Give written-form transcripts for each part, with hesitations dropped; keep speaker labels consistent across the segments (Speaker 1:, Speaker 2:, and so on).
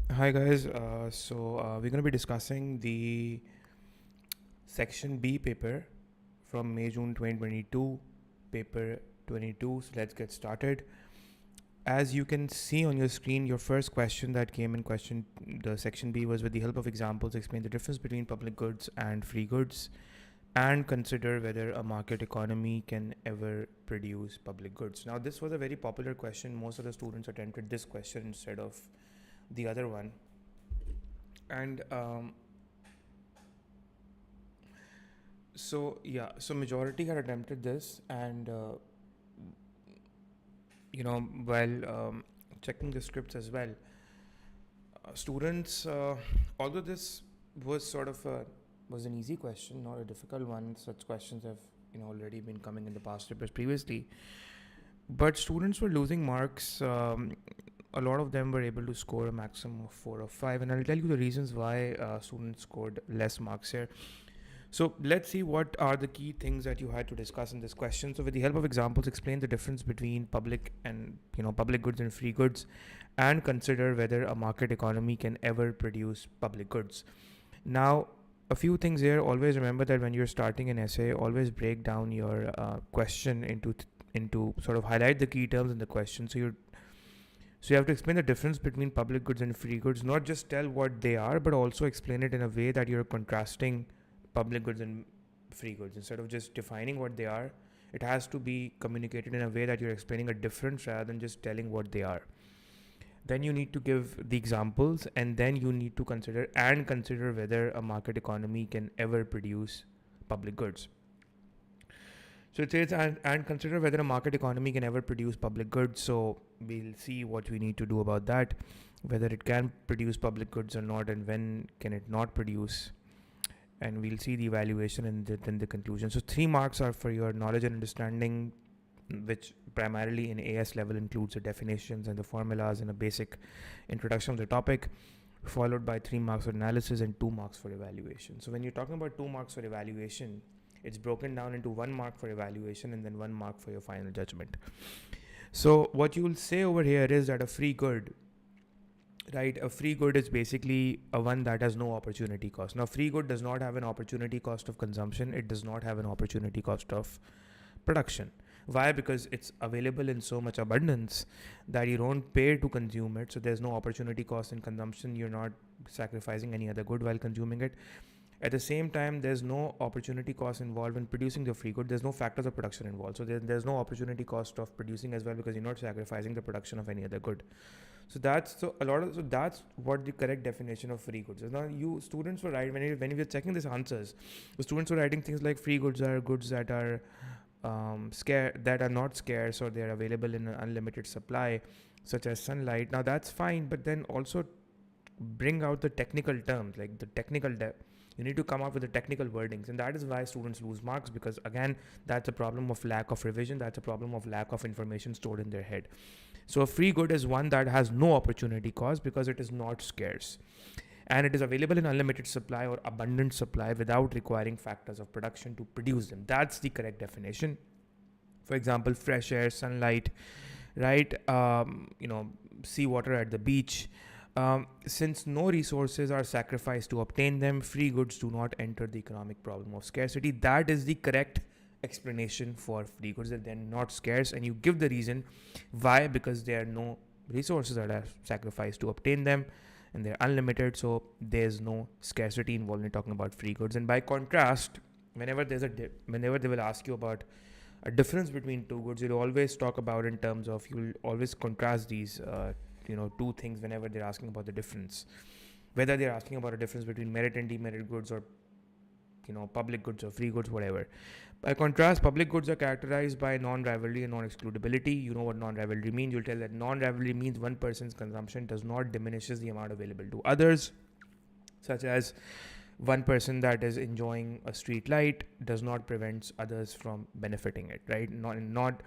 Speaker 1: Hi guys, we're going to be discussing the Section B paper from May-June 2022, paper 22. So let's get started. As you can see on your screen, your first question that came in question, the Section B was with the help of examples, explain the difference between public goods and free goods and consider whether a market economy can ever produce public goods. Now, this was a very popular question. Most of the students attempted this question instead of the other one. And so majority had attempted this, and while checking the scripts as well, students, although this was sort of was an easy question, not a difficult one. Such questions have already been coming in the past papers previously, but students were losing marks. A lot of them were able to score a maximum of 4 or 5, and I'll tell you the reasons why students scored less marks here. So let's see what are the key things that you had to discuss in this question. So with the help of examples, explain the difference between public and public goods and free goods, and consider whether a market economy can ever produce public goods. Now, a few things here. Always remember that when you're starting an essay, always break down your question into sort of highlight the key terms in the question. So you have to explain the difference between public goods and free goods, not just tell what they are, but also explain it in a way that you're contrasting public goods and free goods. Instead of just defining what they are, it has to be communicated in a way that you're explaining a difference rather than just telling what they are. Then you need to give the examples, and then you need to consider whether a market economy can ever produce public goods. So it says, and consider whether a market economy can ever produce public goods. So we'll see what we need to do about that, whether it can produce public goods or not, and when can it not produce. And we'll see the evaluation and then the conclusion. So 3 marks are for your knowledge and understanding, which primarily in AS level includes the definitions and the formulas and a basic introduction of the topic, followed by 3 marks for analysis and 2 marks for evaluation. So when you're talking about 2 marks for evaluation, it's broken down into 1 mark for evaluation and then 1 mark for your final judgment. So what you will say over here is that a free good, right? A free good is basically a one that has no opportunity cost. Now, free good does not have an opportunity cost of consumption. It does not have an opportunity cost of production. Why? Because it's available in so much abundance that you don't pay to consume it. So there's no opportunity cost in consumption. You're not sacrificing any other good while consuming it. At the same time, there's no opportunity cost involved in producing the free good. There's no factors of production involved. So there's no opportunity cost of producing as well, because you're not sacrificing the production of any other good. So that's what the correct definition of free goods is. Now, you students were writing, when you were checking these answers, the students were writing things like free goods are goods that are that are not scarce, or they are available in an unlimited supply, such as sunlight. Now that's fine, but then also bring out the technical terms, like the technical depth. You need to come up with the technical wordings, and that is why students lose marks, because again, that's a problem of lack of revision. That's a problem of lack of information stored in their head. So a free good is one that has no opportunity cost because it is not scarce, and it is available in unlimited supply or abundant supply without requiring factors of production to produce them. That's the correct definition. For example, fresh air, sunlight, right? Seawater at the beach. Since no resources are sacrificed to obtain them, free goods do not enter the economic problem of scarcity. That is the correct explanation for free goods, that they're not scarce, and you give the reason why, because there are no resources that are sacrificed to obtain them, and they're unlimited, so there's no scarcity involved in talking about free goods. And by contrast, whenever whenever they will ask you about a difference between two goods, you'll always talk about in terms of, you'll always contrast these two things whenever they're asking about the difference, whether they're asking about a difference between merit and demerit goods, or public goods or free goods, whatever. By contrast, public goods are characterized by non-rivalry and non-excludability. You know what non-rivalry means. You'll tell that non-rivalry means one person's consumption does not diminishes the amount available to others, such as one person that is enjoying a street light does not prevent others from benefiting it, right? Not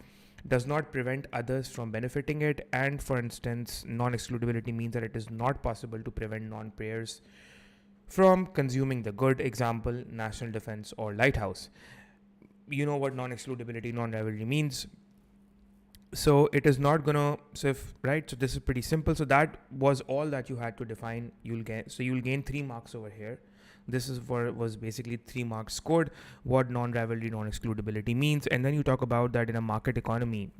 Speaker 1: does not prevent others from benefiting it. And for instance, non-excludability means that it is not possible to prevent non-payers from consuming the good. Example, national defense or lighthouse. You know what non-excludability, non-rivalry means. So it is not gonna, so if, right, so this is pretty simple. So that was all that you had to define. You'll gain 3 marks over here. This is was basically 3 marks scored, what non-rivalry, non-excludability means. And then you talk about that in a market economy,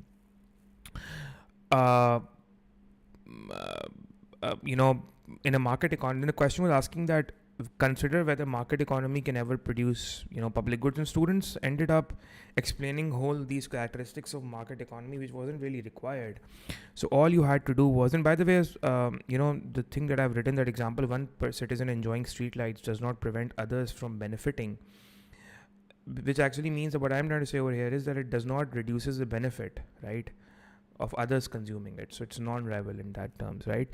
Speaker 1: uh, you know, in a market economy, the question was asking that consider whether market economy can ever produce, public goods, and students ended up explaining whole these characteristics of market economy, which wasn't really required. So all you had to do was, and by the way, the thing that I've written, that example, one per citizen enjoying street lights does not prevent others from benefiting, which actually means that what I'm trying to say over here is that it does not reduces the benefit, right, of others consuming it. So it's non-rival in that terms, right?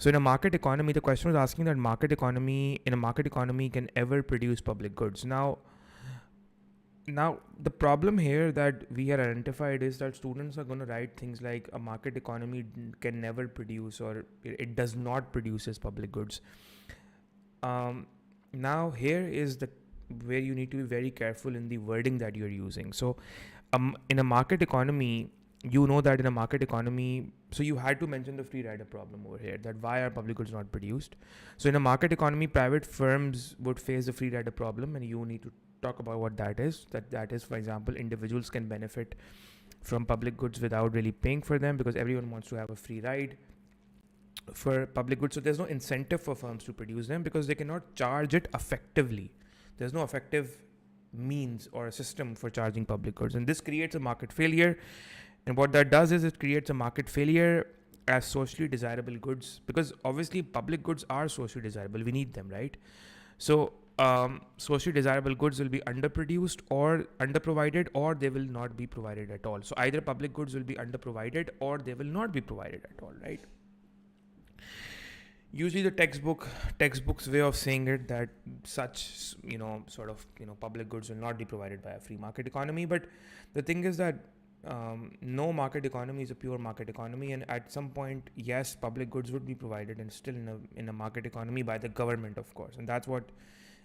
Speaker 1: So in a market economy, the question was asking that in a market economy can ever produce public goods. Now the problem here that we had identified is that students are going to write things like a market economy can never produce, or it does not produces public goods. Now here is the where you need to be very careful in the wording that you're using. So in a market economy, that in a market economy, so you had to mention the free rider problem over here, that why are public goods not produced. So in a market economy, private firms would face the free rider problem, and you need to talk about what that is. That is, for example, individuals can benefit from public goods without really paying for them, because everyone wants to have a free ride for public goods. So there's no incentive for firms to produce them because they cannot charge it effectively. There's no effective means or a system for charging public goods, and this creates a market failure. And what that does is it creates a market failure as socially desirable goods, because obviously public goods are socially desirable. We need them, right? So socially desirable goods will be underproduced or underprovided, or they will not be provided at all. So either public goods will be underprovided or they will not be provided at all, right? Usually the textbook's way of saying it, that such public goods will not be provided by a free market economy. But the thing is that no market economy is a pure market economy, and at some point, yes, public goods would be provided, and still in a market economy, by the government, of course. And that's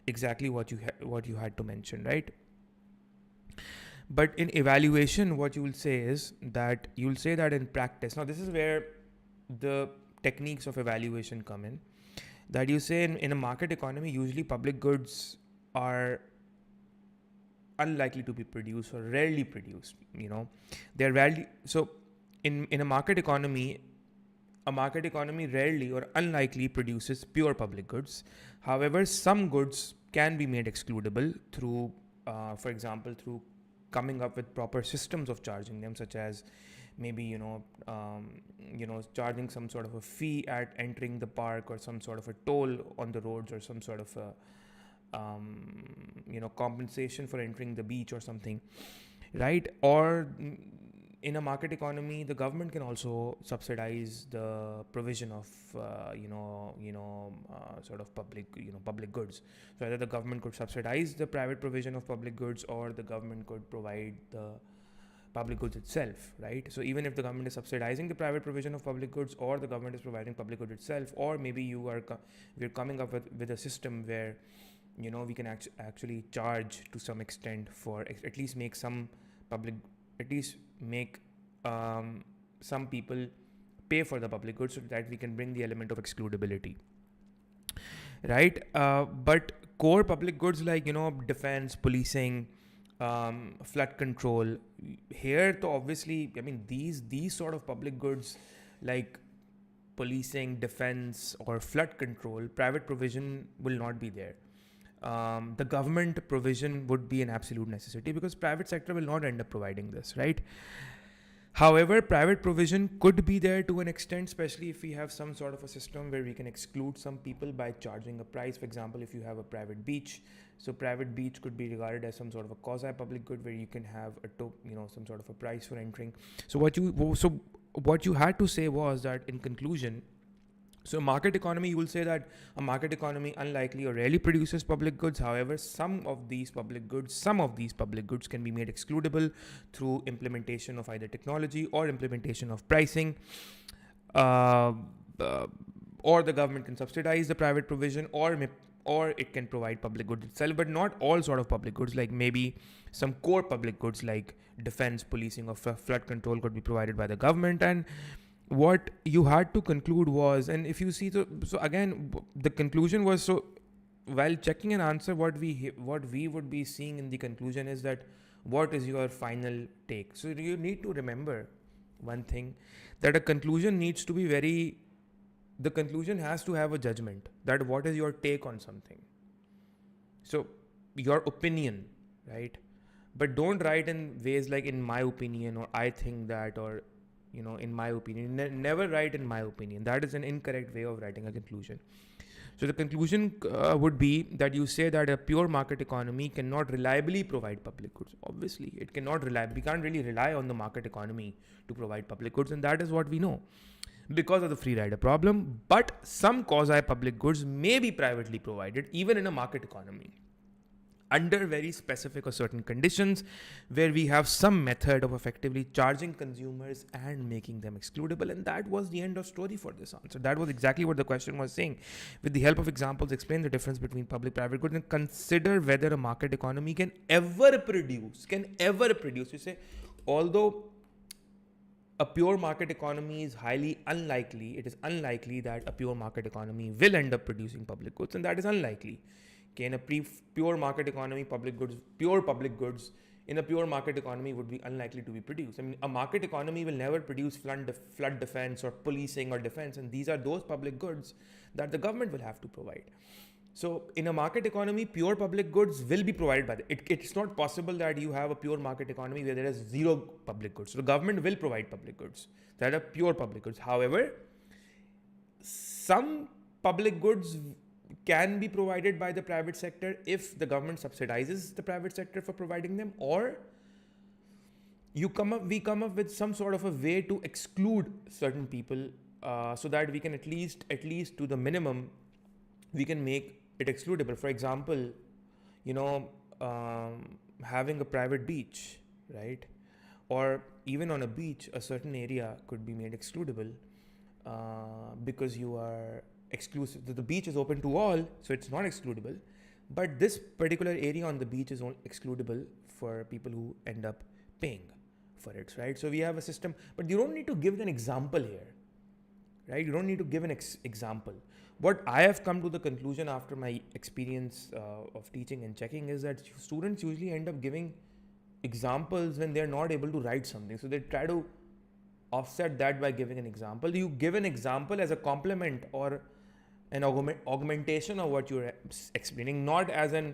Speaker 1: exactly what you had to mention, right? But in evaluation, what you will say is that you'll say that in practice. Now this is where the techniques of evaluation come in, that you say in a market economy, usually public goods are unlikely to be produced or rarely produced. They're rarely. So in a market economy rarely or unlikely produces pure public goods. However, some goods can be made excludable through, for example, through coming up with proper systems of charging them, such as maybe charging some sort of a fee at entering the park, or some sort of a toll on the roads, or some sort of a compensation for entering the beach or something, right? Or in a market economy, the government can also subsidize the provision of public goods. So either the government could subsidize the private provision of public goods, or the government could provide the public goods itself, right? So even if the government is subsidizing the private provision of public goods, or the government is providing public goods itself, or maybe we're coming up with a system where we can actually charge to some extent for at least make some some people pay for the public goods, so that we can bring the element of excludability, right? But core public goods like defense, policing, flood control, here to obviously, these sort of public goods like policing, defense, or flood control, private provision will not be there. The government provision would be an absolute necessity, because private sector will not end up providing this, right? However, private provision could be there to an extent, especially if we have some sort of a system where we can exclude some people by charging a price. For example, if you have a private beach, so private beach could be regarded as some sort of a quasi-public good, where you can have some sort of a price for entering. So what you had to say was that in conclusion, so market economy, you will say that a market economy unlikely or rarely produces public goods. However, some of these public goods can be made excludable through implementation of either technology or implementation of pricing, or the government can subsidize the private provision, or or it can provide public goods itself, but not all sort of public goods. Like maybe some core public goods like defense, policing, or flood control could be provided by the government. And what you had to conclude was, and if you see, so again, the conclusion was, so while checking an answer, what we would be seeing in the conclusion is that what is your final take. So you need to remember one thing, that a conclusion needs to be the conclusion has to have a judgment, that what is your take on something. So your opinion, right? But don't write in ways like in my opinion, or I think that, or in my opinion. Never write in my opinion. That is an incorrect way of writing a conclusion. So the conclusion would be that you say that a pure market economy cannot reliably provide public goods. Obviously, it cannot we can't really rely on the market economy to provide public goods, and that is what we know because of the free rider problem. But some quasi-public goods may be privately provided even in a market economy, under very specific or certain conditions, where we have some method of effectively charging consumers and making them excludable. And that was the end of story for this answer. That was exactly what the question was saying. With the help of examples, explain the difference between public-private goods and consider whether a market economy can ever produce. You say, although a pure market economy is highly unlikely, it is unlikely that a pure market economy will end up producing public goods, and that is unlikely. Okay, in a pure market economy, pure public goods in a pure market economy would be unlikely to be produced. I mean, a market economy will never produce flood defense or policing or defense, and these are those public goods that the government will have to provide. So in a market economy, pure public goods will be provided by it's not possible that you have a pure market economy where there is zero public goods. So the government will provide public goods that are pure public goods. However, some public goods can be provided by the private sector if the government subsidizes the private sector for providing them, or we come up with some sort of a way to exclude certain people, so that we can at least to the minimum, we can make it excludable. For example, having a private beach, right? Or even on a beach, a certain area could be made excludable because you are exclusive. The beach is open to all, so it's not excludable. But this particular area on the beach is excludable for people who end up paying for it, right? So we have a system, but you don't need to give an example here, right? You don't need to give an example. What I have come to the conclusion after my experience of teaching and checking is that students usually end up giving examples when they're not able to write something. So they try to offset that by giving an example. You give an example as a complement or an augmentation of what you're explaining, not as a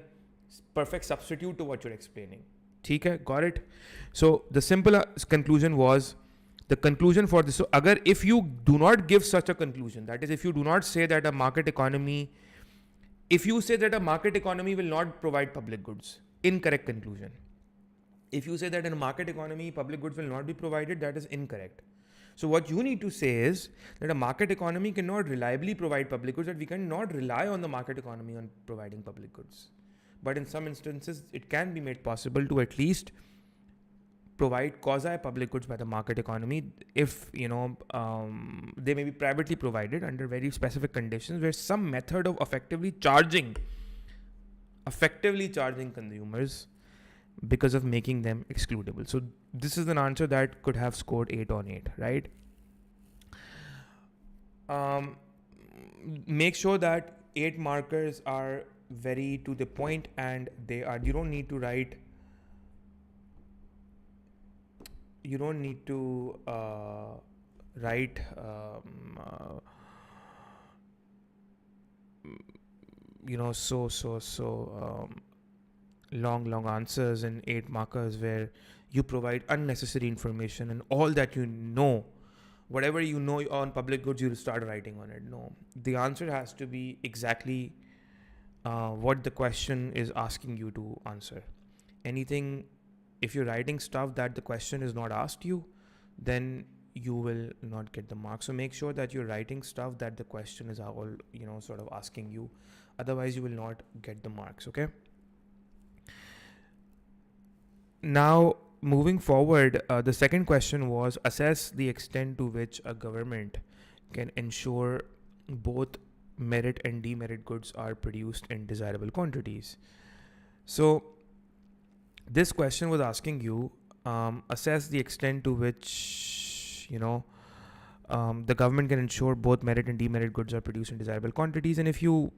Speaker 1: perfect substitute to what you're explaining. Okay, got it? So the simple conclusion was, the conclusion for this, so if you do not give such a conclusion, that is, if you do not say that a market economy, if you say that a market economy will not provide public goods, incorrect conclusion. If you say that in a market economy, public goods will not be provided, that is incorrect. So what you need to say is that a market economy cannot reliably provide public goods, that we cannot rely on the market economy on providing public goods. But in some instances, it can be made possible to at least provide quasi-public goods by the market economy if, they may be privately provided under very specific conditions, where some method of effectively charging consumers because of making them excludable. So this is an answer that could have scored 8 on 8, right? Make sure that 8 markers are very to the point, and you don't need to write long answers in 8 markers where you provide unnecessary information, and all that whatever you know on public goods, you'll start writing on it. No, the answer has to be exactly what the question is asking you to answer. Anything, if you're writing stuff that the question is not asked you, then you will not get the mark. So make sure that you're writing stuff that the question is all, sort of asking you. Otherwise, you will not get the marks, okay? Now, moving forward, the second question was, assess the extent to which a government can ensure both merit and demerit goods are produced in desirable quantities. So this question was asking you, assess the extent to which, the government can ensure both merit and demerit goods are produced in desirable quantities. And if you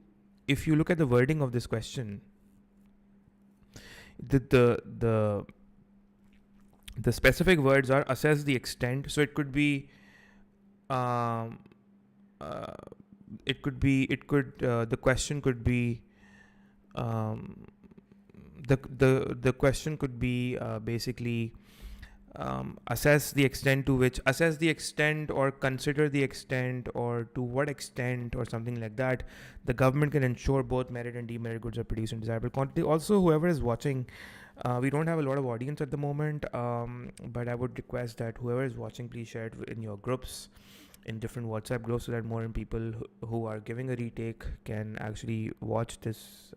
Speaker 1: look at the wording of this question, the specific words are assess the extent. So it could be, the question could be, the question could be basically, assess the extent or consider the extent, or to what extent, or something like that, the government can ensure both merit and demerit goods are produced in desirable quantity. Also, whoever is watching, we don't have a lot of audience at the moment, but I would request that whoever is watching, please share it in your groups, in different WhatsApp groups, so that more people who are giving a retake can actually watch this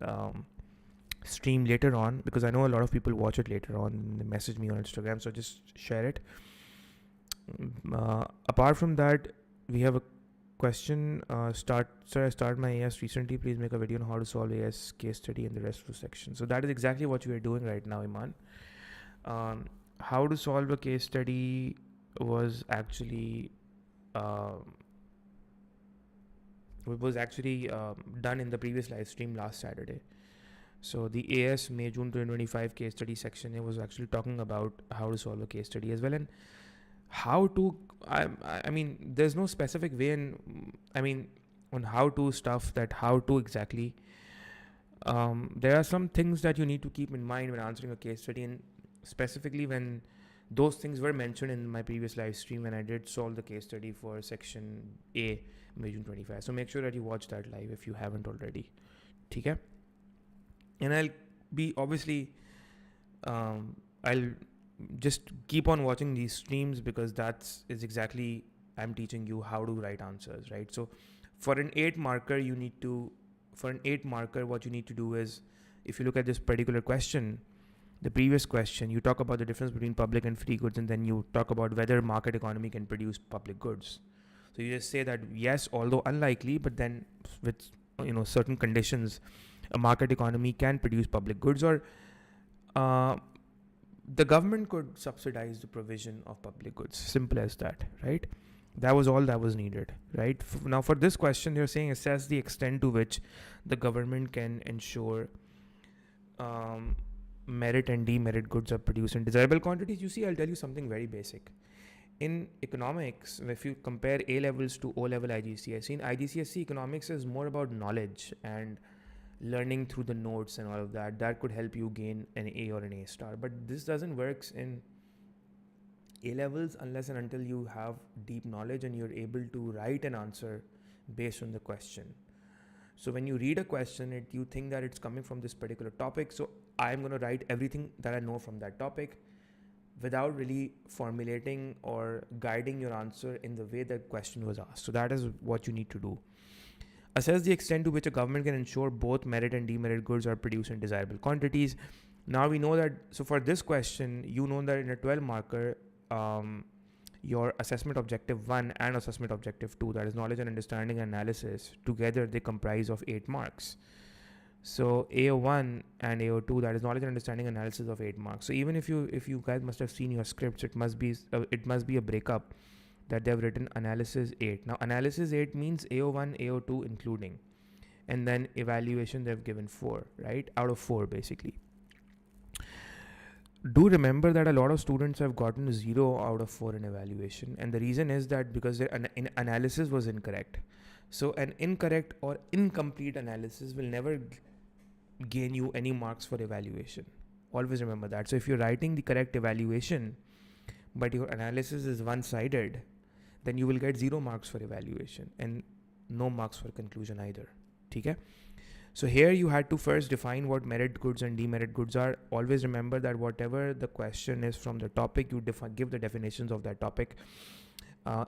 Speaker 1: stream later on, because I know a lot of people watch it later on and they message me on Instagram, so just share it. Apart from that, we have a question. Sir, I started my AS recently. Please make a video on how to solve AS case study in the rest of the section. So that is exactly what you are doing right now, Iman. How to solve a case study was actually done in the previous live stream last Saturday. So the AS May June 2025 case study section, it was actually talking about how to solve a case study as well, and how to, I mean, there's no specific way on how to stuff that, how to exactly. There are some things that you need to keep in mind when answering a case study, and specifically when those things were mentioned in my previous live stream when I did solve the case study for section A, May June 25. So make sure that you watch that live if you haven't already. Okay? And I'll be obviously, I'll just keep on watching these streams, because is exactly, I'm teaching you how to write answers, right? So for an 8 marker, what you need to do is, if you look at this particular question, the previous question, you talk about the difference between public and free goods, and then you talk about whether market economy can produce public goods. So you just say that yes, although unlikely, but then with certain conditions, a market economy can produce public goods, or the government could subsidize the provision of public goods. Simple as that, right? That was all that was needed, right? Now for this question, they're saying assess the extent to which the government can ensure merit and demerit goods are produced in desirable quantities. You see, I'll tell you something very basic. In economics, if you compare A levels to O level IGCSE, in IGCSE, economics is more about knowledge and learning through the notes and all of that. That could help you gain an A or an A star. But this doesn't work in A levels unless and until you have deep knowledge and you're able to write an answer based on the question. So when you read a question, you think that it's coming from this particular topic. So I'm going to write everything that I know from that topic without really formulating or guiding your answer in the way the question was asked. So that is what you need to do. Assess the extent to which a government can ensure both merit and demerit goods are produced in desirable quantities. Now we know that, so for this question, you know that in a 12 marker, your assessment objective 1 and assessment objective 2, that is knowledge and understanding and analysis, together they comprise of 8 marks. So AO1 and AO2, that is knowledge and understanding analysis, of 8 marks. So even if you guys must have seen your scripts, it must be a breakup that they have written analysis 8. Now analysis 8 means AO1, AO2 including, and then evaluation they've given 4, right? Out of 4 basically. Do remember that a lot of students have gotten 0 out of 4 in evaluation, and the reason is that because their analysis was incorrect. So an incorrect or incomplete analysis will never gain you any marks for evaluation. Always remember that. So if you're writing the correct evaluation but your analysis is one-sided, then you will get 0 marks for evaluation and no marks for conclusion either. Okay? So here you had to first define what merit goods and demerit goods are. Always remember that whatever the question is from the topic, you give the definitions of that topic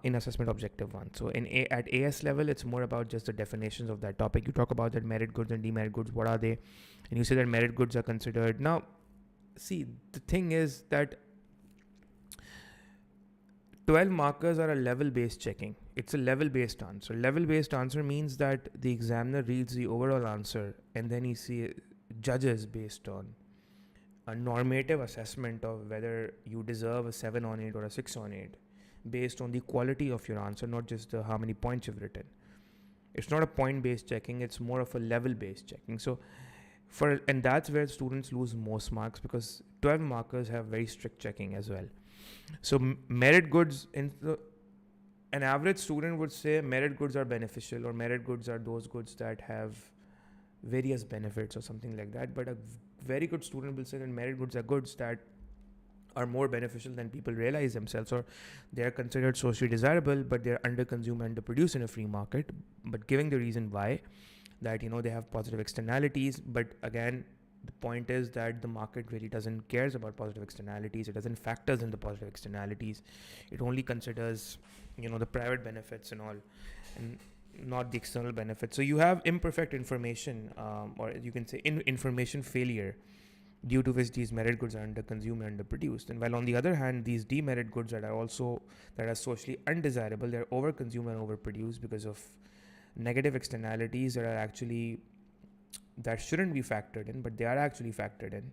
Speaker 1: in assessment objective 1. So at AS level, it's more about just the definitions of that topic. You talk about that merit goods and demerit goods, what are they? And you say that merit goods are considered. Now, see, the thing is that 12 markers are a level-based checking. it's a level-based answer. Level-based answer means that the examiner reads the overall answer and then he judges based on a normative assessment of whether you deserve a 7 on 8 or a 6 on 8 based on the quality of your answer, not just how many points you've written. It's not a point-based checking, it's more of a level-based checking. So and that's where students lose most marks, because 12 markers have very strict checking as well. So merit goods, an average student would say merit goods are beneficial, or merit goods are those goods that have various benefits or something like that. But a very good student will say that merit goods are goods that are more beneficial than people realize themselves, or they are considered socially desirable, but they are under-consumed and underproduced in a free market. But giving the reason why, that they have positive externalities. But again, the point is that the market really doesn't cares about positive externalities. It doesn't factors in the positive externalities. It only considers the private benefits and all, and not the external benefits. So you have imperfect information, or you can say information failure, due to which these merit goods are under-consumed and underproduced. And while on the other hand, these demerit goods that are socially undesirable, they're over-consumed and overproduced because of negative externalities that shouldn't be factored in, but they are actually factored in,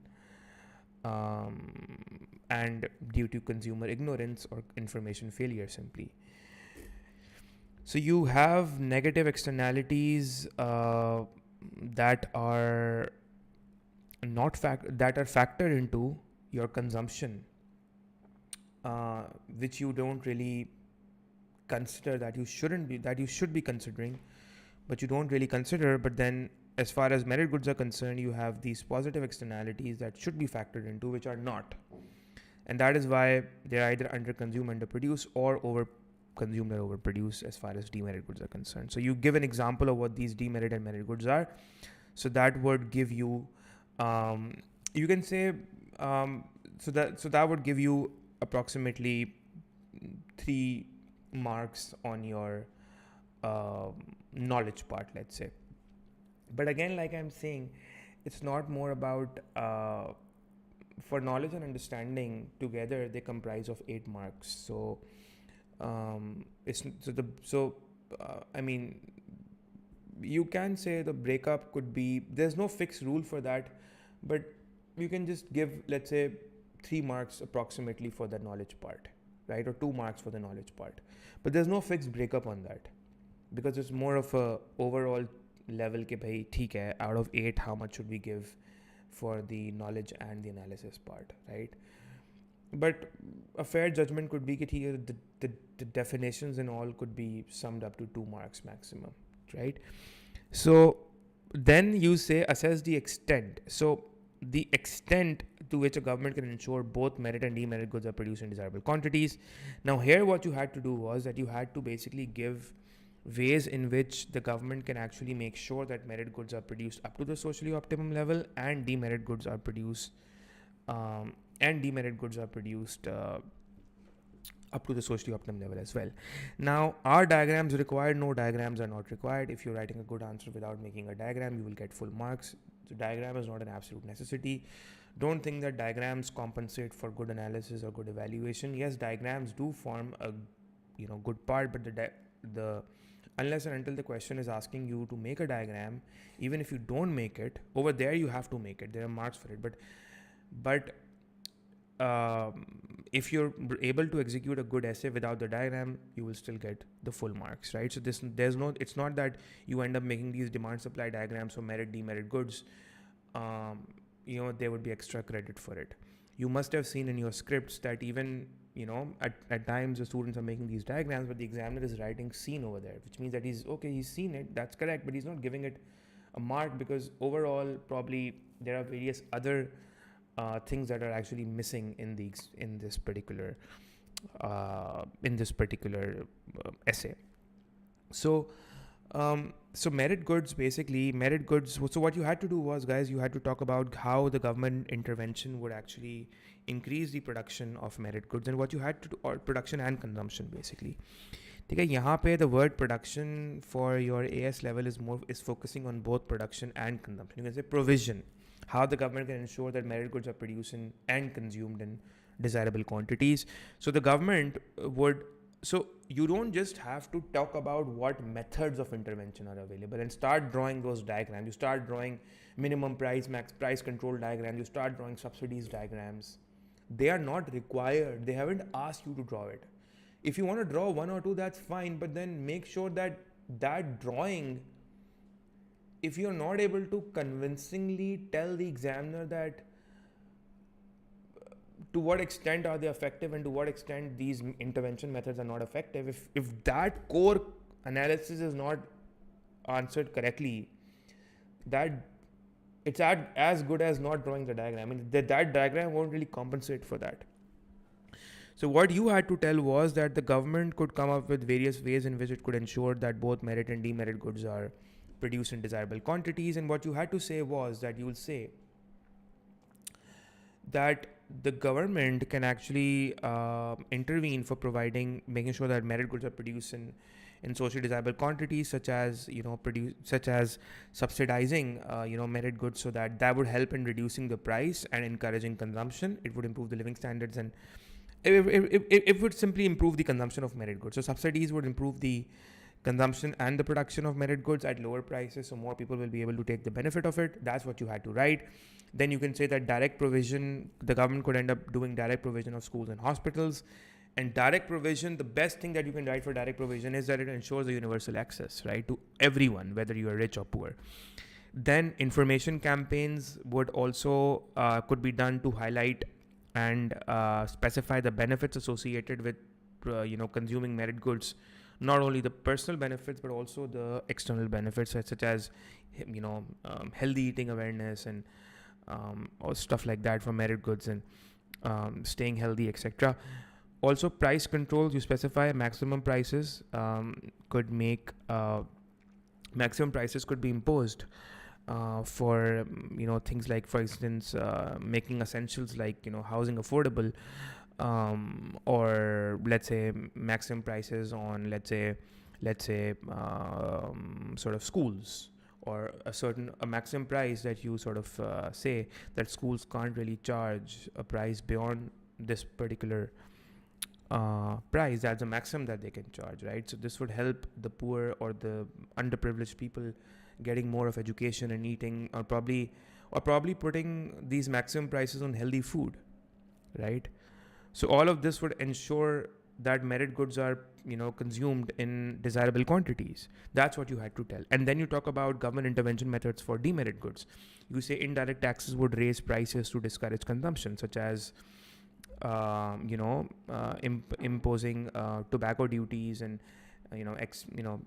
Speaker 1: and due to consumer ignorance or information failure simply. So you have negative externalities that are factored into your consumption, which you don't really consider, that you should be considering, but you don't really consider. But then, as far as merit goods are concerned, you have these positive externalities that should be factored into, which are not, and that is why they're either under-consumed, underproduced, or over-consumed or overproduced as far as demerit goods are concerned. So you give an example of what these demerit and merit goods are. So that would give you, you can say, so that would give you approximately 3 marks on your knowledge part, let's say. But again, like I'm saying, it's not more about, for knowledge and understanding together, they comprise of 8 marks. So I mean, you can say the breakup could be, there's no fixed rule for that, but you can just give, let's say, 3 marks approximately for the knowledge part, right? Or 2 marks for the knowledge part. But there's no fixed breakup on that, because it's more of a overall level ke bhai, theek hai, out of 8, how much should we give for the knowledge and the analysis part, right? But a fair judgment could be that the definitions and all could be summed up to 2 marks maximum, right? So then you say assess the extent. So the extent to which a government can ensure both merit and demerit goods are produced in desirable quantities. Now here what you had to do was that you had to basically give ways in which the government can actually make sure that merit goods are produced up to the socially optimum level, and demerit goods are produced up to the socially optimum level as well. Now, are diagrams required? No, diagrams are not required. If you're writing a good answer without making a diagram, you will get full marks. So diagram is not an absolute necessity. Don't think that diagrams compensate for good analysis or good evaluation. Yes, diagrams do form a good part, but the unless and until the question is asking you to make a diagram, even if you don't make it, over there you have to make it. There are marks for it. But if you're able to execute a good essay without the diagram, you will still get the full marks, right? So it's not that you end up making these demand supply diagrams for merit, demerit goods. There would be extra credit for it. You must have seen in your scripts that even, at times the students are making these diagrams, but the examiner is writing seen over there, which means that he's seen it, that's correct, but he's not giving it a mark, because overall probably there are various other things that are actually missing in this particular essay. So merit goods, so what you had to do was, guys, you had to talk about how the government intervention would actually increase the production of merit goods, and what you had to do, or production and consumption basically. Okay, यहाँ पे the word production for your AS level is focusing on both production and consumption. You can say provision, how the government can ensure that merit goods are produced and consumed in desirable quantities. So the government would So you don't just have to talk about what methods of intervention are available and start drawing those diagrams. You start drawing minimum price, max price control diagrams. You start drawing subsidies diagrams. They are not required. They haven't asked you to draw it. If you want to draw one or two, that's fine, but then make sure that that drawing, if you're not able to convincingly tell the examiner that to what extent are they effective and to what extent these intervention methods are not effective, if that core analysis is not answered correctly, that it's as good as not drawing the diagram. I mean, that diagram won't really compensate for that. So what you had to tell was that the government could come up with various ways in which it could ensure that both merit and demerit goods are produced in desirable quantities. And what you had to say was that you will say that the government can actually intervene for making sure that merit goods are produced in socially desirable quantities, such as subsidizing merit goods, so that would help in reducing the price and encouraging consumption. It would improve the living standards, and it would simply improve the consumption of merit goods. So subsidies would improve the consumption and the production of merit goods at lower prices, so more people will be able to take the benefit of it. That's what you had to write. Then you can say that direct provision, the government could end up doing direct provision of schools and hospitals. And direct provision, the best thing that you can write for direct provision is that it ensures a universal access, right, to everyone, whether you are rich or poor. Then information campaigns would also could be done to highlight and specify the benefits associated with consuming merit goods, not only the personal benefits but also the external benefits, such as healthy eating awareness and or stuff like that for merit goods, and staying healthy, etc. Also, price controls, you specify maximum prices could be imposed for things like, for instance, making essentials like housing affordable, or let's say maximum prices on let's say sort of schools, or a maximum price that you sort of say that schools can't really charge a price beyond this particular price. That's a maximum that they can charge, right? So this would help the poor or the underprivileged people getting more of education and eating, or probably putting these maximum prices on healthy food, right? So all of this would ensure that merit goods are consumed in desirable quantities. That's what you had to tell. And then you talk about government intervention methods for demerit goods. You say indirect taxes would raise prices to discourage consumption, such as imposing tobacco duties and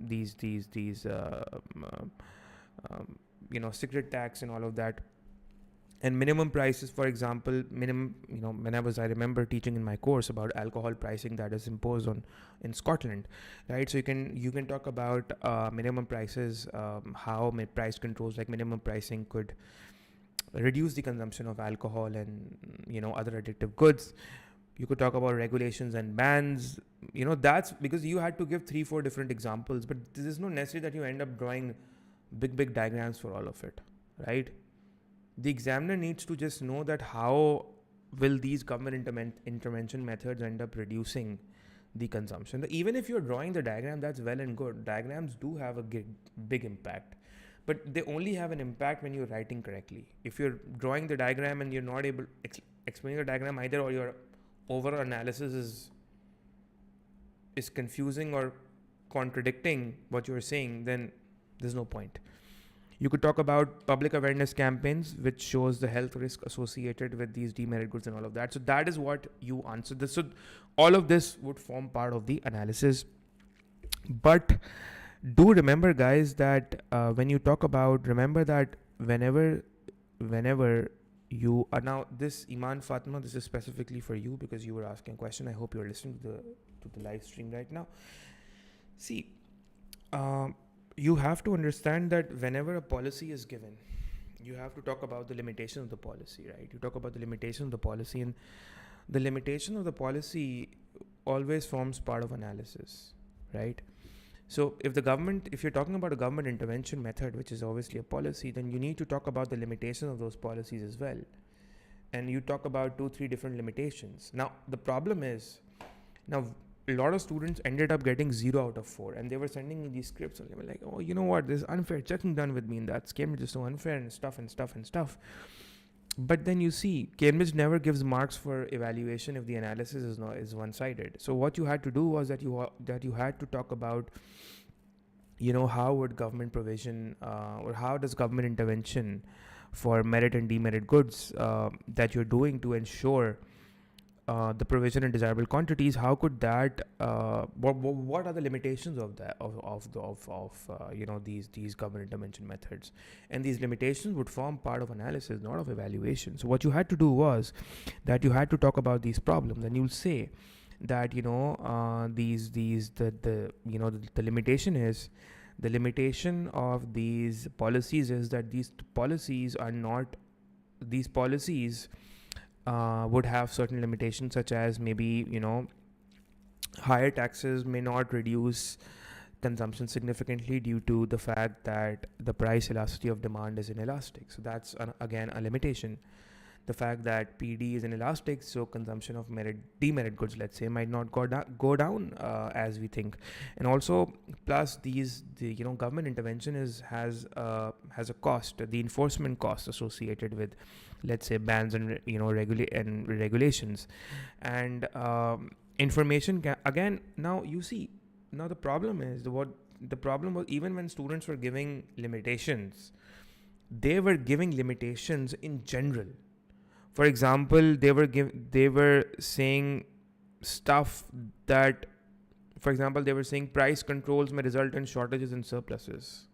Speaker 1: these cigarette tax and all of that. And minimum prices, for example, I remember teaching in my course about alcohol pricing that is imposed in Scotland, right? So you can talk about minimum prices, how price controls like minimum pricing could reduce the consumption of alcohol and other addictive goods. You could talk about regulations and bans. That's because you had to give 3-4 different examples, but this is not necessary that you end up drawing big diagrams for all of it, right? The examiner needs to just know that how will these government intervention methods end up reducing the consumption. Even if you're drawing the diagram, that's well and good. Diagrams do have a big impact, but they only have an impact when you're writing correctly. If you're drawing the diagram and you're not able to explain the diagram either, or your overall analysis is confusing or contradicting what you're saying, then there's no point. You could talk about public awareness campaigns, which shows the health risk associated with these demerit goods and all of that. So that is what you answered this. So all of this would form part of the analysis. But do remember, guys, that when you talk about, remember that whenever you are now, this Iman Fatima, this is specifically for you because you were asking a question. I hope you're listening to the live stream right now. See, you have to understand that whenever a policy is given, you have to talk about the limitation of the policy, right? You talk about the limitation of the policy, and the limitation of the policy always forms part of analysis, right? So if you're talking about a government intervention method, which is obviously a policy, then you need to talk about the limitation of those policies as well. And you talk about 2-3 different limitations. Now, the problem is, a lot of students ended up getting 0 out of 4, and they were sending me these scripts, and they were like, oh, you know what, there's unfair checking done with me, and that Cambridge is so unfair, and stuff. But then you see, Cambridge never gives marks for evaluation if the analysis is one-sided. So what you had to do was that you had to talk about, how would government provision or how does government intervention for merit and demerit goods that you're doing to ensure the provision in desirable quantities, how could that what are the limitations of that of these government intervention methods, and these limitations would form part of analysis, not of evaluation. So what you had to do was that you had to talk about these problems, and you'll say that the limitation of these policies is that these policies would have certain limitations, such as maybe higher taxes may not reduce consumption significantly due to the fact that the price elasticity of demand is inelastic. So that's again a limitation. The fact that PD is inelastic, so consumption of demerit goods, let's say, might not go down as we think. And also, plus the government intervention has a cost, the enforcement cost associated with, let's say, bans and regulations, and information again. Now you see, the problem is the problem was, even when students were giving limitations, they were giving limitations in general. For example, they were saying stuff that, for example, they were saying price controls may result in shortages and surpluses.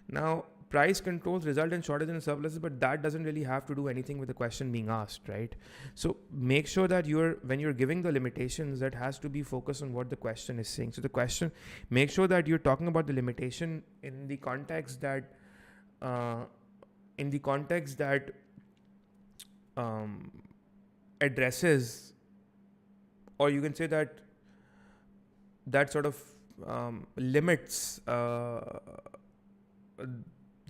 Speaker 1: Now, price controls result in shortages and surpluses, but that doesn't really have to do anything with the question being asked, right? So make sure that when you're giving the limitations, that has to be focused on what the question is saying. So the question, make sure that you're talking about the limitation in the context that addresses, or you can say that sort of limits the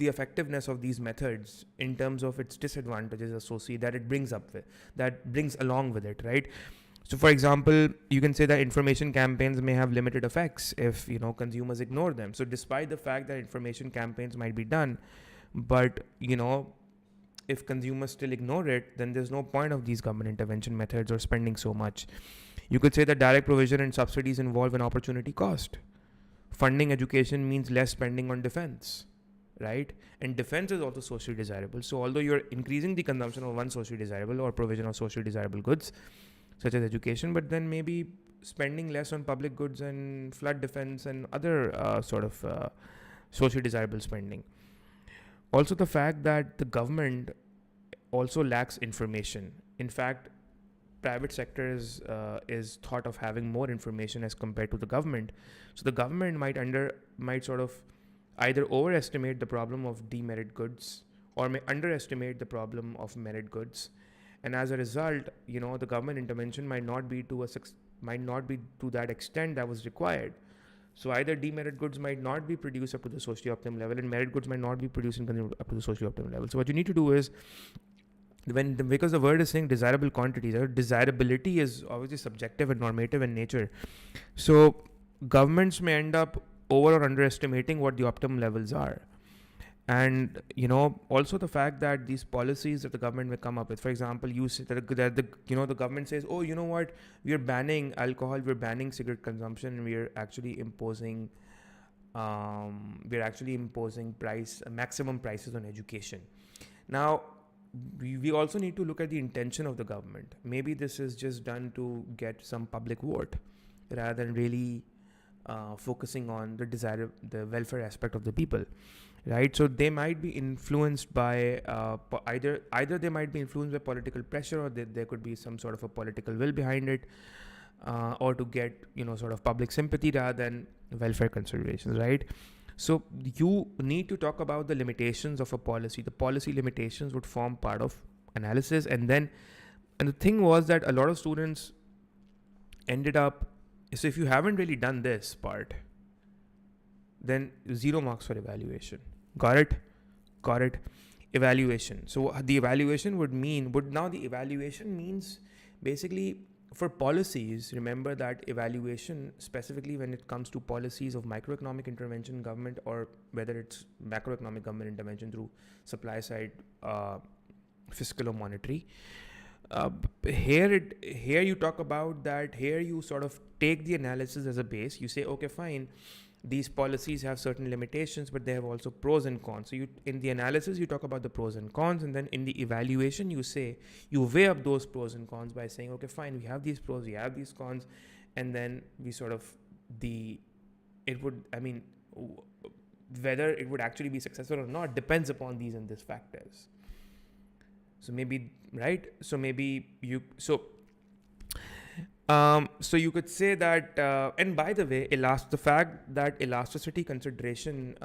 Speaker 1: effectiveness of these methods in terms of its disadvantages associated that it brings along with it, right? So for example, you can say that information campaigns may have limited effects if consumers ignore them. So despite the fact that information campaigns might be done, but if consumers still ignore it, then there's no point of these government intervention methods or spending so much. You could say that direct provision and subsidies involve an opportunity cost. Funding education means less spending on defense, right? And defense is also socially desirable. So although you're increasing the consumption of one socially desirable or provision of socially desirable goods, such as education, but then maybe spending less on public goods and flood defense and other socially desirable spending. Also, the fact that the government also lacks information. In fact, private sector is thought of having more information as compared to the government. So the government might sort of either overestimate the problem of demerit goods or may underestimate the problem of merit goods. And as a result, the government intervention might not be to that extent that was required. So either demerit goods might not be produced up to the socially optimum level, and merit goods might not be produced and consumed up to the socially optimum level. So what you need to do is, because the word is saying desirable quantities, desirability is obviously subjective and normative in nature. So governments may end up over or underestimating what the optimum levels are. And also the fact that these policies that the government may come up with, for example, you say that the government says, oh, you know what, we're banning alcohol, we're banning cigarette consumption, and we're actually imposing maximum prices on education. Now, we also need to look at the intention of the government. Maybe this is just done to get some public vote rather than really focusing on the welfare aspect of the people. Right, so they might be influenced by either they might be influenced by political pressure, or there could be some sort of a political will behind it, or to get sort of public sympathy rather than welfare considerations. Right, so you need to talk about the limitations of a policy. The policy limitations would form part of analysis, and the thing was that a lot of students ended up. So if you haven't really done this part, then 0 marks for evaluation. Got it. Evaluation. So the evaluation means basically for policies, remember that evaluation, specifically when it comes to policies of microeconomic intervention government, or whether it's macroeconomic government intervention through supply side fiscal or monetary, here you talk about that. Here you sort of take the analysis as a base. You say, okay, fine, these policies have certain limitations, but they have also pros and cons. So you, in the analysis, you talk about the pros and cons, and then in the evaluation, you say, you weigh up those pros and cons by saying, okay, fine, we have these pros, we have these cons, and then we sort of whether it would actually be successful or not depends upon these and these factors. So maybe, right? So maybe so you could say that, and by the way, the fact that elasticity consideration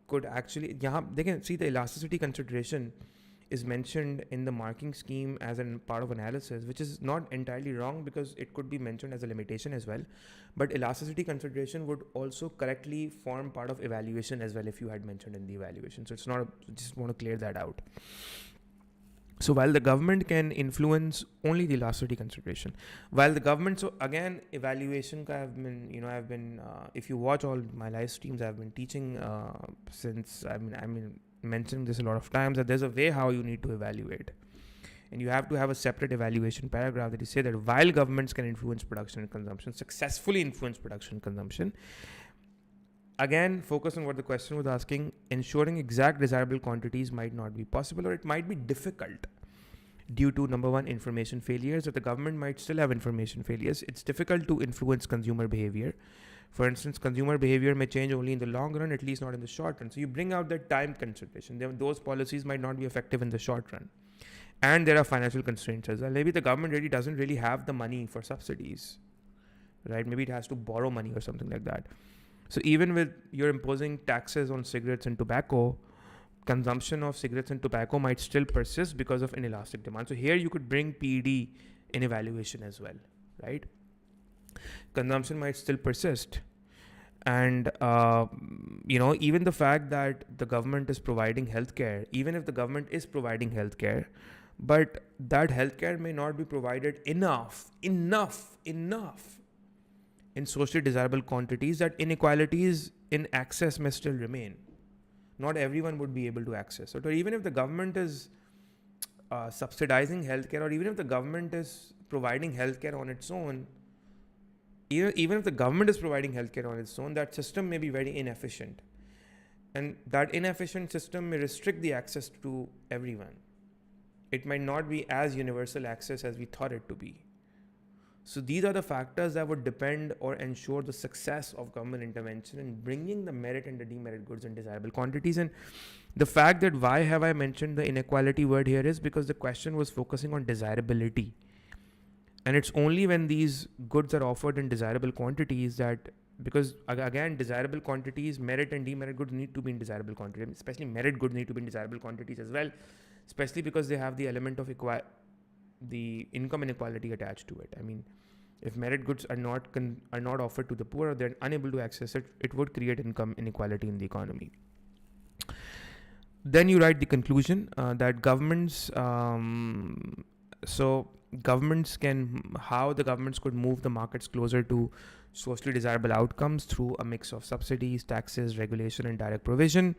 Speaker 1: could actually, they can see the elasticity consideration is mentioned in the marking scheme as a part of analysis, which is not entirely wrong, because it could be mentioned as a limitation as well. But elasticity consideration would also correctly form part of evaluation as well if you had mentioned in the evaluation. So it's not, just want to clear that out. So while the government can influence only the elasticity consideration, while the government, so again, evaluation I've been, if you watch all my live streams, I've been teaching since, mentioning this a lot of times, that there's a way how you need to evaluate. And you have to have a separate evaluation paragraph that you say that while governments can influence production and consumption, successfully influence production and consumption, again, focus on what the question was asking. Ensuring exact desirable quantities might not be possible, or it might be difficult due to, number one, information failures, that the government might still have information failures. It's difficult to influence consumer behavior. For instance, consumer behavior may change only in the long run, at least not in the short run. So you bring out that time consideration. Those policies might not be effective in the short run. And there are financial constraints as well. Maybe the government really doesn't really have the money for subsidies, right? Maybe it has to borrow money or something like that. So even with you're imposing taxes on cigarettes and tobacco, consumption of cigarettes and tobacco might still persist because of inelastic demand. So here you could bring PD in evaluation as well, right? Consumption might still persist. And, even the fact that the government is providing healthcare, even if the government is providing healthcare, but that healthcare may not be provided enough in socially desirable quantities, that inequalities in access may still remain. Not everyone would be able to access it. Or even if the government is subsidizing healthcare, or even if the government is providing healthcare on its own, even if the government is providing healthcare on its own, that system may be very inefficient. And that inefficient system may restrict the access to everyone. It might not be as universal access as we thought it to be. So these are the factors that would depend or ensure the success of government intervention in bringing the merit and the demerit goods in desirable quantities. And the fact that why have I mentioned the inequality word here is because the question was focusing on desirability. And it's only when these goods are offered in desirable quantities that, because again, desirable quantities, merit and demerit goods need to be in desirable quantities, especially merit goods need to be in desirable quantities as well, especially because they have the element of the income inequality attached to it. I mean, if merit goods are not offered to the poor, or they're unable to access it, it would create income inequality in the economy. Then you write the conclusion that governments, how the governments could move the markets closer to socially desirable outcomes through a mix of subsidies, taxes, regulation, and direct provision.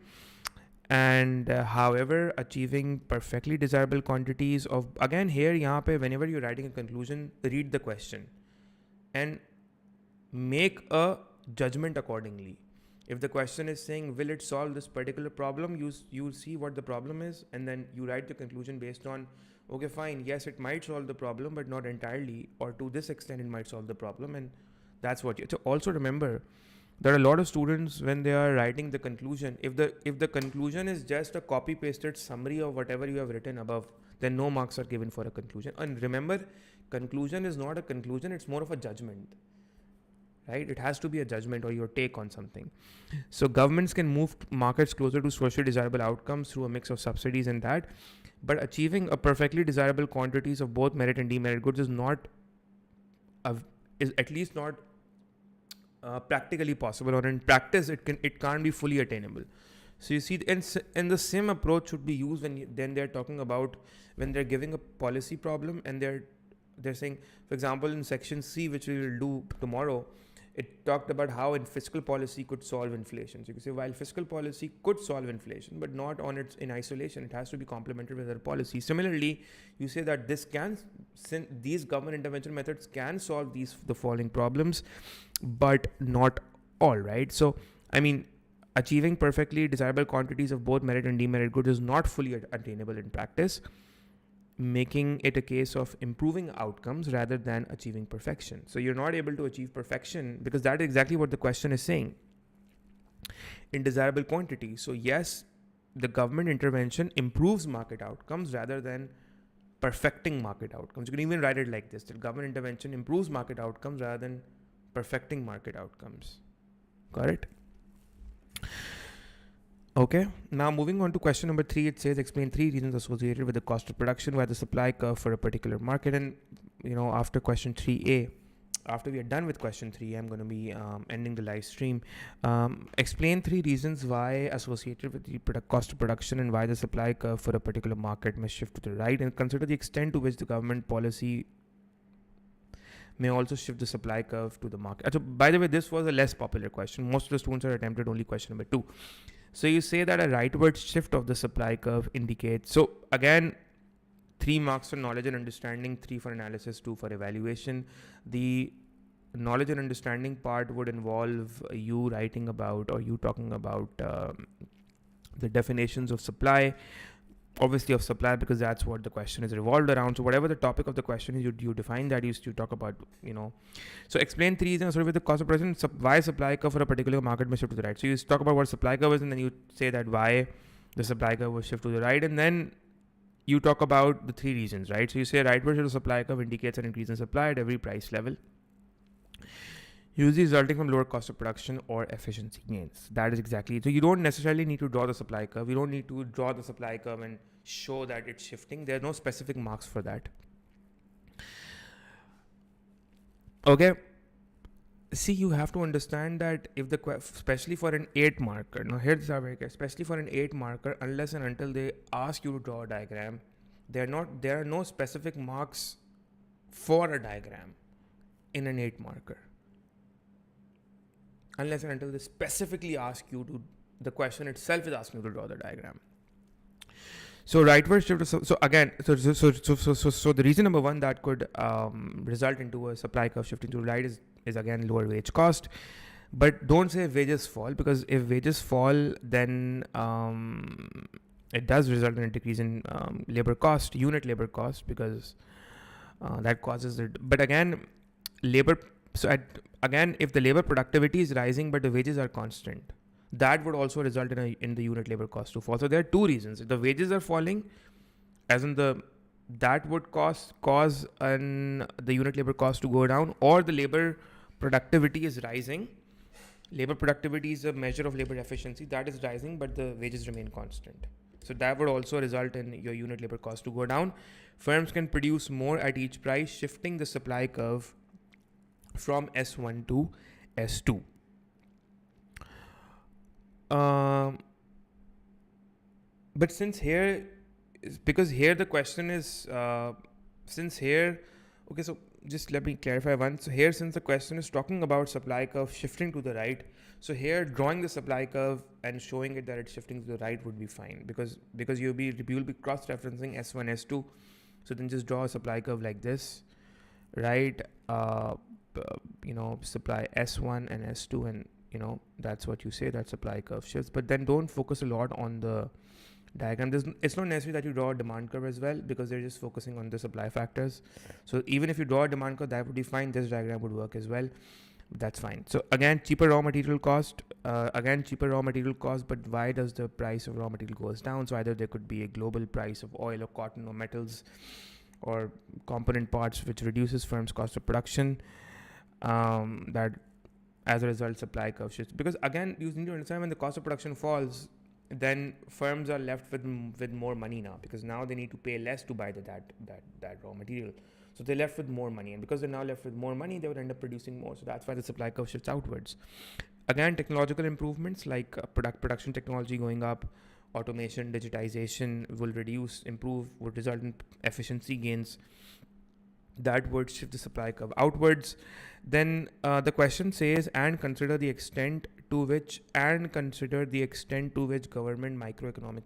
Speaker 1: And however, achieving perfectly desirable quantities of, again, whenever you're writing a conclusion, read the question and make a judgment accordingly. If the question is saying, will it solve this particular problem, you see what the problem is, and then you write the conclusion based on, okay, fine, yes, it might solve the problem, but not entirely, or to this extent it might solve the problem. And that's what so also remember, there are a lot of students, when they are writing the conclusion, if the conclusion is just a copy pasted summary of whatever you have written above, then no marks are given for a conclusion. And remember, conclusion is not a conclusion, it's more of a judgment, right? It has to be a judgment or your take on something. So governments can move markets closer to socially desirable outcomes through a mix of subsidies and that, but achieving a perfectly desirable quantities of both merit and demerit goods is at least not practically possible, or in practice it can't be fully attainable. So you see, and the same approach should be used when they're talking about, when they're giving a policy problem and they're they're saying, for example, in Section C, which we will do tomorrow, it talked about how in fiscal policy could solve inflation. So you can say, while fiscal policy could solve inflation, but not on its in isolation, it has to be complemented with other policies. Similarly, you say that these government intervention methods can solve the following problems, but not all, right? So, I mean, achieving perfectly desirable quantities of both merit and demerit goods is not fully attainable in practice, making it a case of improving outcomes rather than achieving perfection. So you're not able to achieve perfection because that is exactly what the question is saying. In desirable quantity. So yes, the government intervention improves market outcomes rather than perfecting market outcomes. You can even write it like this: that government intervention improves market outcomes rather than perfecting market outcomes. Got it? Okay, now moving on to question number 3, it says explain 3 reasons associated with the cost of production via the supply curve for a particular market. And after question 3a, after we are done with question 3, I'm going to be ending the live stream. Explain 3 reasons why associated with the cost of production and why the supply curve for a particular market may shift to the right, and consider the extent to which the government policy may also shift the supply curve to the market. So by the way, this was a less popular question. Most of the students are attempted only question number 2. So you say that a rightward shift of the supply curve indicates. So again, 3 marks for knowledge and understanding, 3 for analysis, 2 for evaluation. The knowledge and understanding part would involve you writing about, or you talking about the definitions of supply, obviously of supply, because that's what the question is revolved around. So whatever the topic of the question is, you define that. You talk about, so explain 3 reasons with the cost of production, why supply curve for a particular market may shift to the right. So you talk about what supply curve is, and then you say that why the supply curve will shift to the right, and then you talk about the 3 reasons, right? So you say rightward shift of supply curve indicates an increase in supply at every price level, usually resulting from lower cost of production or efficiency gains. That is exactly it. So you don't necessarily need to draw the supply curve. You don't need to draw the supply curve and show that it's shifting. There are no specific marks for that. Okay. See, you have to understand that if especially for an 8 marker, now here's how I especially for an 8 marker, unless and until they ask you to draw a diagram, there are no specific marks for a diagram in an 8 marker. Unless and until they specifically ask you to, the question itself is asking you to draw the diagram. So rightward shift. So again, so the reason number 1 that could result into a supply curve shifting to the right is again lower wage cost. But don't say wages fall, because if wages fall, then it does result in a decrease in labor cost, unit labor cost, because that causes it. But again, if the labor productivity is rising but the wages are constant, that would also result in the unit labor cost to fall. So there are 2 reasons. If the wages are falling, as in that would cause the unit labor cost to go down, or the labor productivity is rising. Labor productivity is a measure of labor efficiency, that is rising, but the wages remain constant. So that would also result in your unit labor cost to go down. Firms can produce more at each price, shifting the supply curve from S1 to S2. But since here, because here the question is, okay, so just let me clarify one. So here, since the question is talking about supply curve shifting to the right, so here drawing the supply curve and showing it that it's shifting to the right would be fine, because you'll be cross-referencing S1, S2. So then just draw a supply curve like this, right? Supply S1 and S2, and that's what you say, that supply curve shifts. But then don't focus a lot on the diagram. It's not necessary that you draw a demand curve as well, because they're just focusing on the supply factors. So even if you draw a demand curve, that would be fine. This diagram would work as well. That's fine. So again, cheaper raw material cost. But why does the price of raw material goes down? So either there could be a global price of oil or cotton or metals or component parts, which reduces firms' cost of production. That as a result, supply curve shifts. Because again, you need to understand, when the cost of production falls, then firms are left with more money now, because now they need to pay less to buy that raw material. So they're left with more money, and because they're now left with more money, they would end up producing more. So that's why the supply curve shifts outwards. Again, technological improvements like production technology going up, automation, digitization would result in efficiency gains. that would shift the supply curve outwards. Then the question says, and consider the extent to which government macroeconomic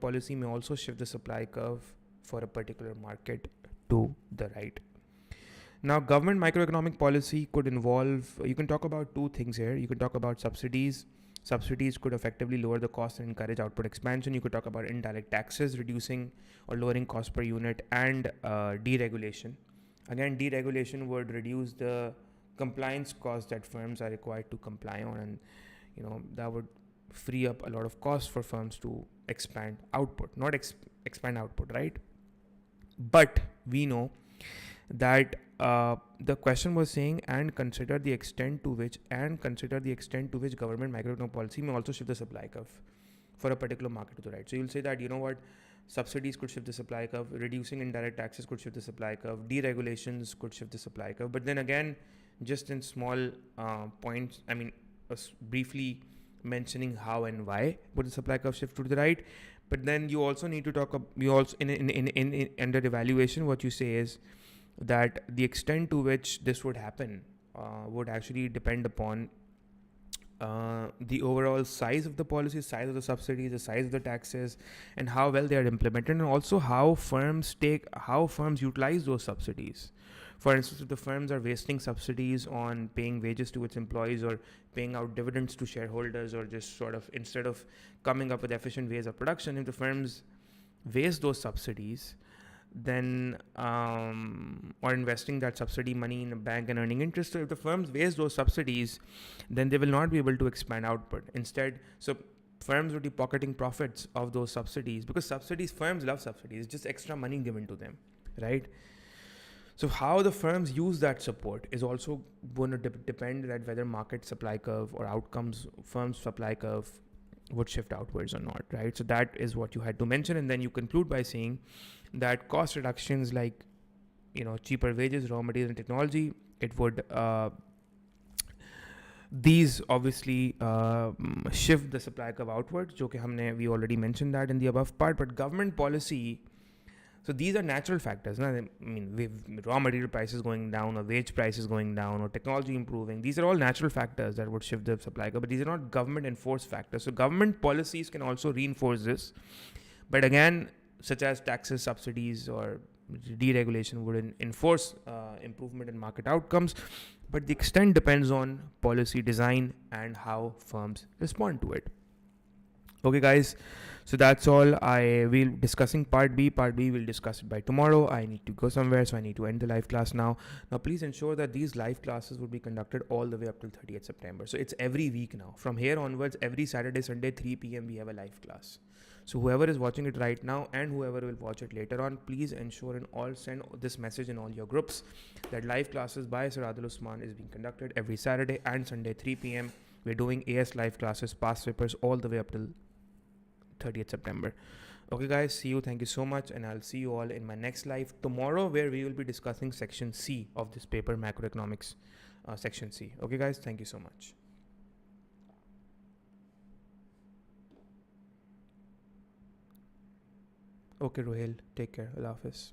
Speaker 1: policy may also shift the supply curve for a particular market to the right. Now, government macroeconomic policy could involve, you can talk about two things here. You can talk about subsidies. Subsidies could effectively lower the cost and encourage output expansion. You could talk about indirect taxes, reducing or lowering cost per unit, and deregulation. Again, deregulation would reduce the compliance costs that firms are required to comply on, and that would free up a lot of costs for firms to expand output, not expand output, right? But we know that the question was saying, and consider the extent to which government macroeconomic policy may also shift the supply curve for a particular market to the right. So you'll say that, subsidies could shift the supply curve, reducing indirect taxes could shift the supply curve, deregulations could shift the supply curve. But then again, just in small points, briefly mentioning how and why would the supply curve shift to the right. But then you also need to talk. You also in under evaluation, what you say is that the extent to which this would happen would actually depend upon the overall size of the policy, size of the subsidies, the size of the taxes, and how well they are implemented, and also how firms utilize those subsidies. For instance, if the firms are wasting subsidies on paying wages to its employees or paying out dividends to shareholders, or just sort of instead of coming up with efficient ways of production, if the firms waste those subsidies, then or investing that subsidy money in a bank and earning interest. So if the firms waste those subsidies, then they will not be able to expand output. Instead, so firms would be pocketing profits of those subsidies, because firms love subsidies. It's just extra money given to them, right? So how the firms use that support is also going to depend that whether market supply curve or outcomes firms supply curve would shift outwards or not, right? So that is what you had to mention. And then you conclude by saying that cost reductions like, cheaper wages, raw materials, and technology, it would, these obviously shift the supply curve outwards, we already mentioned that in the above part. But government policy, so these are natural factors. Raw material prices going down, or wage prices going down, or technology improving. These are all natural factors that would shift the supply curve, but these are not government enforced factors. So government policies can also reinforce this. But again, such as taxes, subsidies, or deregulation would enforce improvement in market outcomes. But the extent depends on policy design and how firms respond to it. Okay, guys. So that's all. We'll discussing part B. Part B we'll discuss it by tomorrow. I need to go somewhere, so I need to end the live class now. Now, please ensure that these live classes will be conducted all the way up till 30th September. So it's every week now. From here onwards, every Saturday, Sunday, 3 p.m. we have a live class. So whoever is watching it right now and whoever will watch it later on, please ensure and all send this message in all your groups that live classes by Sir Adil Usman is being conducted every Saturday and Sunday, 3 p.m. We're doing AS live classes, past papers, all the way up till 30th September. Okay, guys, see you. Thank you so much. And I'll see you all in my next live tomorrow, where we will be discussing section C of this paper, macroeconomics section C. Okay, guys, thank you so much. Okay, Rohil, take care. Allah Hafiz.